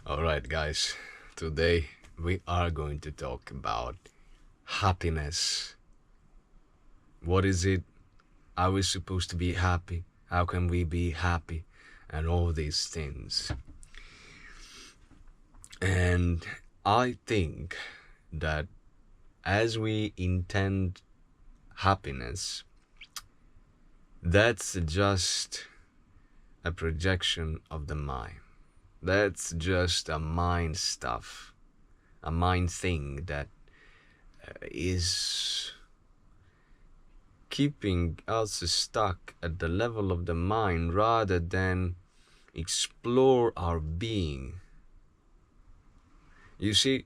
Alright, guys, today we are going to talk about happiness. What is it? Are we supposed to be happy? How can we be happy? And all these things. And I think that as we intend happiness, that's just a projection of the mind. That's just a mind stuff, a mind thing that is keeping us stuck at the level of the mind rather than explore our being. You see,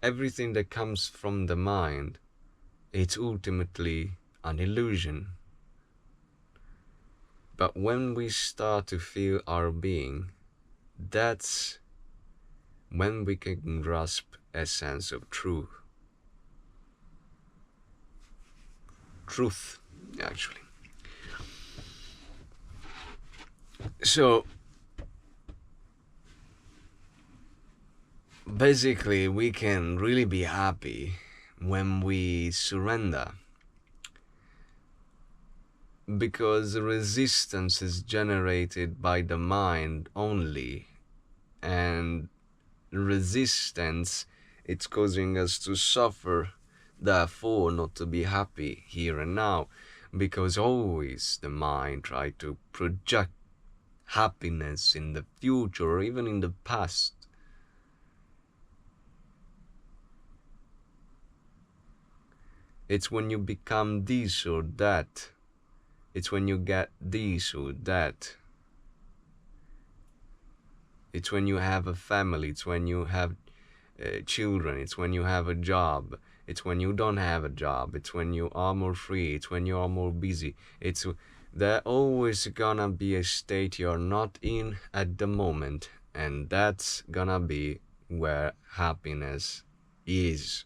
everything that comes from the mind, it's ultimately an illusion. But when we start to feel our being, that's when we can grasp a sense of truth. Truth, actually. So, basically, we can really be happy when we surrender, because resistance is generated by the mind only, and resistance, it's causing us to suffer, therefore not to be happy here and now, because always the mind try to project happiness in the future or even in the past. It's when you become this or that. It's when you get this or that. It's when you have a family. It's when you have children. It's when you have a job. It's when you don't have a job. It's when you are more free. It's when you are more busy. There always gonna be a state you're not in at the moment, and that's gonna be where happiness is.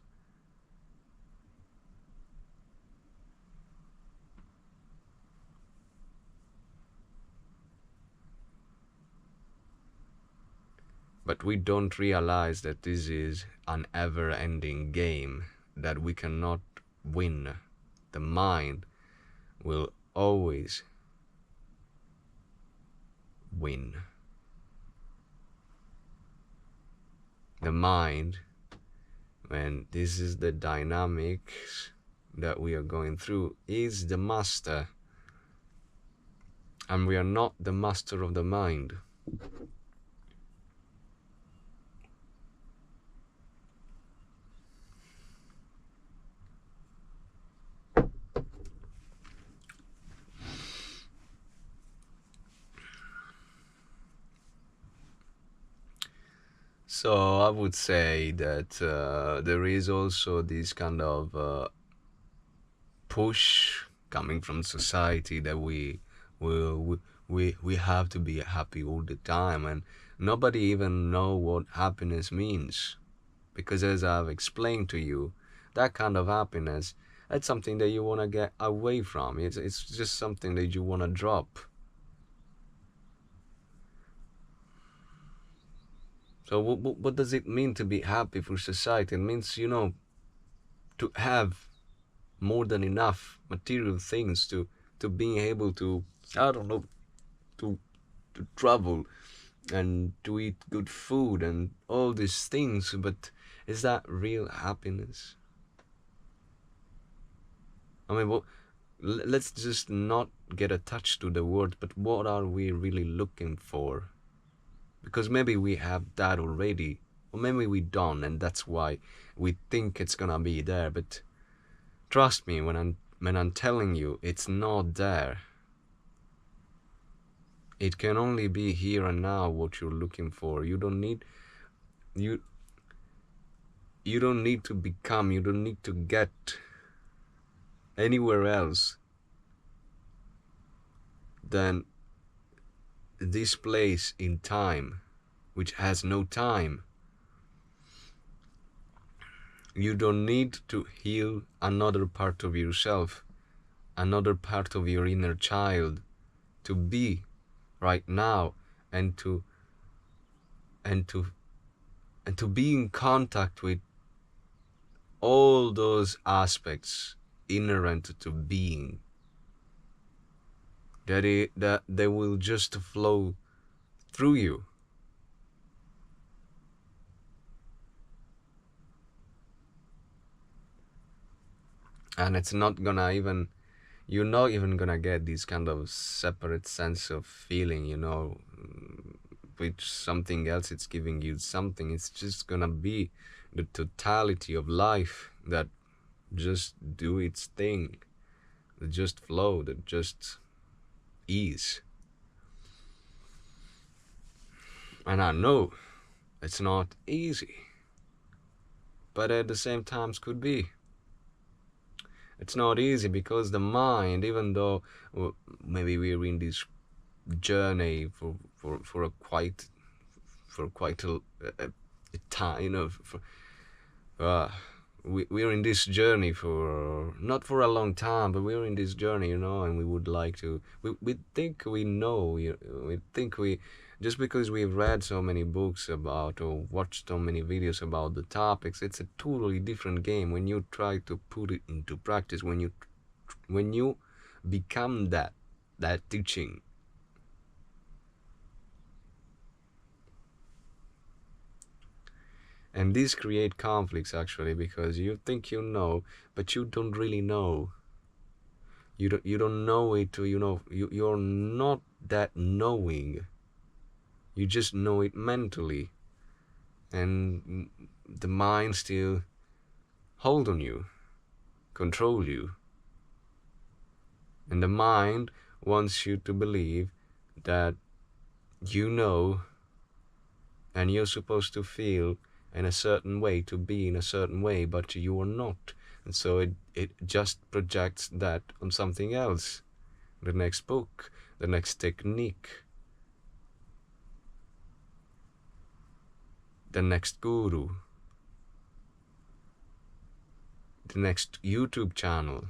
But we don't realize that this is an ever-ending game that we cannot win. The mind will always win. The mind, when this is the dynamics that we are going through, is the master. And we are not the master of the mind. So I would say that there is also this kind of push coming from society that we have to be happy all the time, and nobody even know what happiness means, because as I've explained to you, that kind of happiness, that's something that you want to get away from. It's just something that you want to drop. So what does it mean to be happy for society? It means, to have more than enough material things, to being able to, I don't know, to travel and to eat good food and all these things. But is that real happiness? I mean, let's just not get attached to the word, but what are we really looking for? Because maybe we have that already, or maybe we don't, and that's why we think it's gonna be there. But trust me when I'm telling you, it's not there. It can only be here and now what you're looking for. You don't need you don't need to become, you don't need to get anywhere else than this place in time, which has no time. You don't need to heal another part of yourself, another part of your inner child, to be right now and to and to be in contact with all those aspects inherent to being, that they will just flow through you. And it's not gonna even, you're not even gonna get this kind of separate sense of feeling, which something else it's giving you something. It's just gonna be the totality of life that just do its thing, that just flow, that just ease. And I know it's not easy, but at the same time could be. It's not easy because the mind, even though maybe we're in this journey for a quite a time, we're in this journey for not for a long time, but we're in this journey, and we would like to. We think we know. We think we, just because we've read so many books about or watched so many videos about the topics. It's a totally different game when you try to put it into practice. When you become that teaching. And these create conflicts actually, because you think you know, but you don't really know. You don't know it. You're not that knowing. You just know it mentally, and the mind still hold on you, control you, and the mind wants you to believe that you know, and you're supposed to feel in a certain way, to be in a certain way, but you are not. And so it just projects that on something else. The next book, the next technique, the next guru, the next YouTube channel.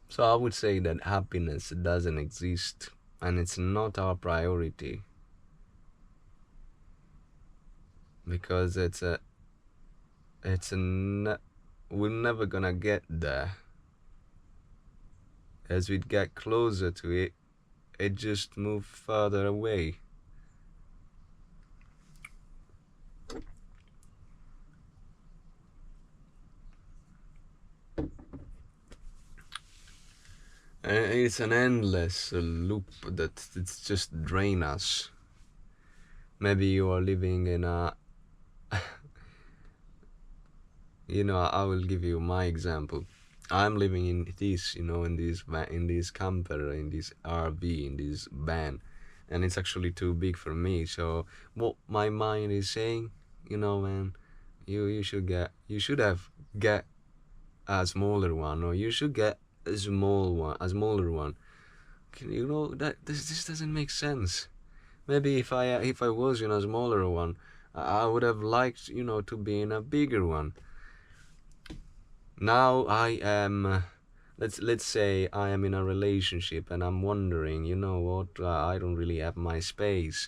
So I would say that happiness doesn't exist, and it's not our priority, because we're never gonna get there. As we get closer to it, it just moves further away. And it's an endless loop that it's just drain us. Maybe you are living in a I will give you my example. I'm living in this, in this camper, in this RV, in this van, and it's actually too big for me. So what my mind is saying, man, you should have get a smaller one, or you should get a smaller one. That this doesn't make sense. Maybe if I was in a smaller one, I would have liked to be in a bigger one. Now I am, let's say I am in a relationship and I'm wondering, I don't really have my space.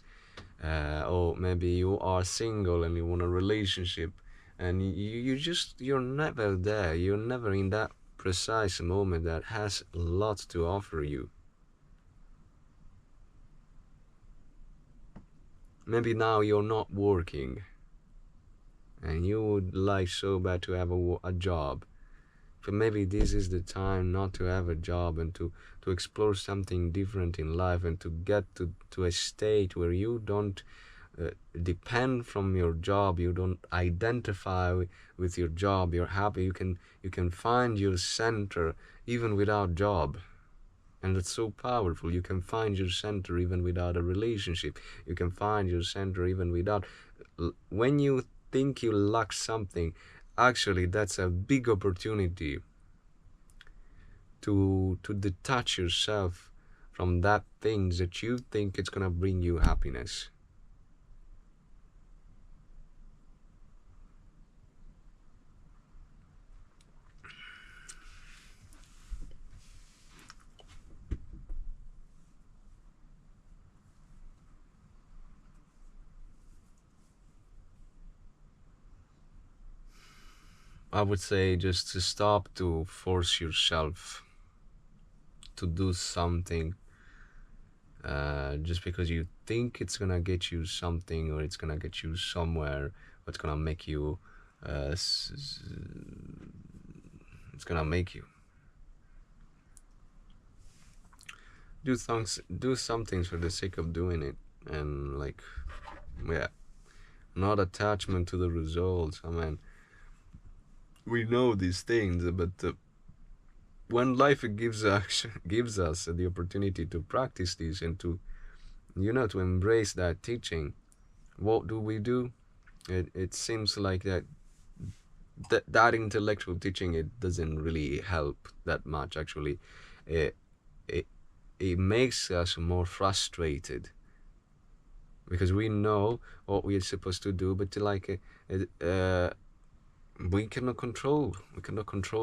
Or maybe you are single and you want a relationship, and you're never there. You're never in that precise moment that has a lot to offer you. Maybe now you're not working and you would like so bad to have a job. But maybe this is the time not to have a job and to explore something different in life, and to get to a state where you don't depend from your job, you don't identify with your job, you're happy, you can find your center even without job. And that's so powerful. You can find your center even without a relationship. You can find your center even without, when you think you lack something, actually that's a big opportunity to detach yourself from that things that you think it's gonna bring you happiness. I would say just to stop to force yourself to do something just because you think it's gonna get you something, or it's gonna get you somewhere, or it's gonna make you it's gonna make you do some things for the sake of doing it, and like, yeah, not attachment to the results. I mean, we know these things, but when life gives us the opportunity to practice this and to, to embrace that teaching, what do? It seems like that intellectual teaching, it doesn't really help that much. Actually, it it, it makes us more frustrated because we know what we're supposed to do, but we cannot control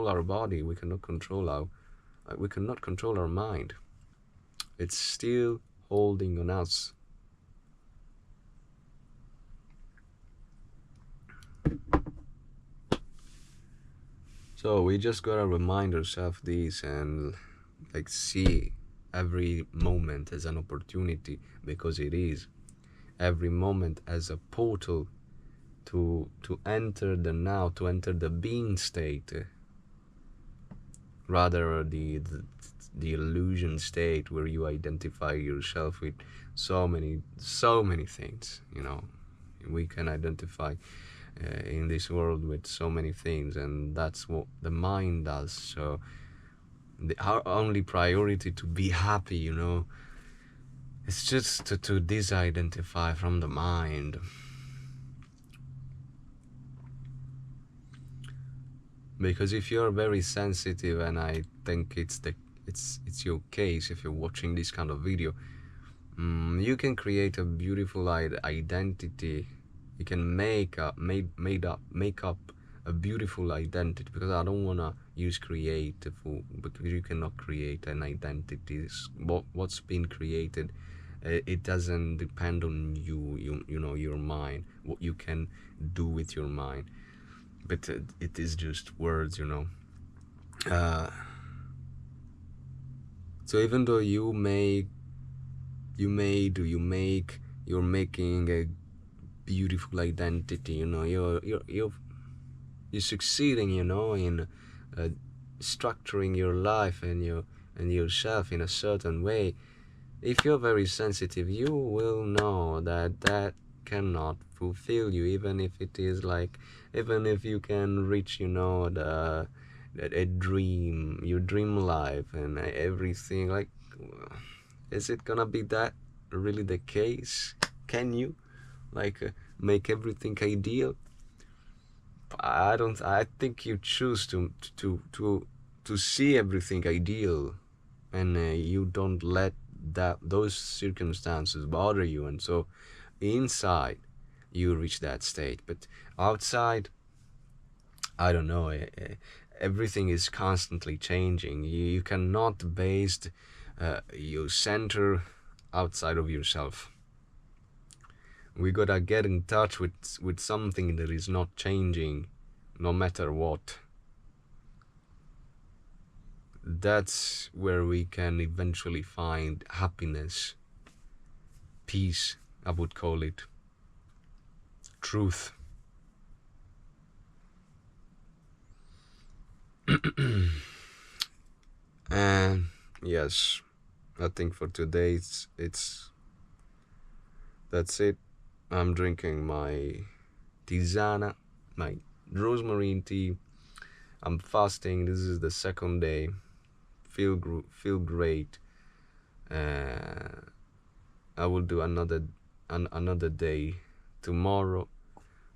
our body, we cannot control our mind. It's still holding on us. So we just gotta remind ourselves this, and like see every moment as an opportunity, because it is. Every moment as a portal to enter the now, to enter the being state, rather the illusion state where you identify yourself with so many things. We can identify in this world with so many things, and that's what the mind does. So our only priority to be happy, it's just to disidentify from the mind. Because if you're very sensitive, and I think it's your case, if you're watching this kind of video, you can create a beautiful identity. You can make up a beautiful identity, because I don't wanna use creative, because you cannot create an identity. What's been created, it doesn't depend on you. Your mind, what you can do with your mind. But it is just words. So even though you're making a beautiful identity, you're succeeding, in structuring your life and yourself in a certain way. If you're very sensitive, you will know that cannot fulfill you, even if you can reach, a dream, your dream life and everything. Like, is it gonna be that really the case? Can you make everything ideal? I think you choose to see everything ideal, and you don't let those circumstances bother you, and so inside you reach that state. But outside, I don't know, everything is constantly changing. You cannot base your center outside of yourself. We gotta get in touch with something that is not changing, no matter what. That's where we can eventually find happiness, peace, I would call it, truth. And yes, I think for today that's it. I'm drinking my tisana, my rosemary tea. I'm fasting. This is the second day. Feel great. I will do another day tomorrow.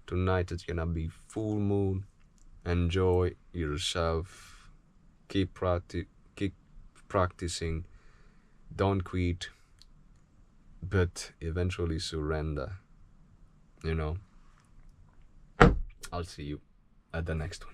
Tonight it's gonna be full moon. Enjoy yourself. Keep practicing. Don't quit. But eventually surrender. I'll see you at the next one.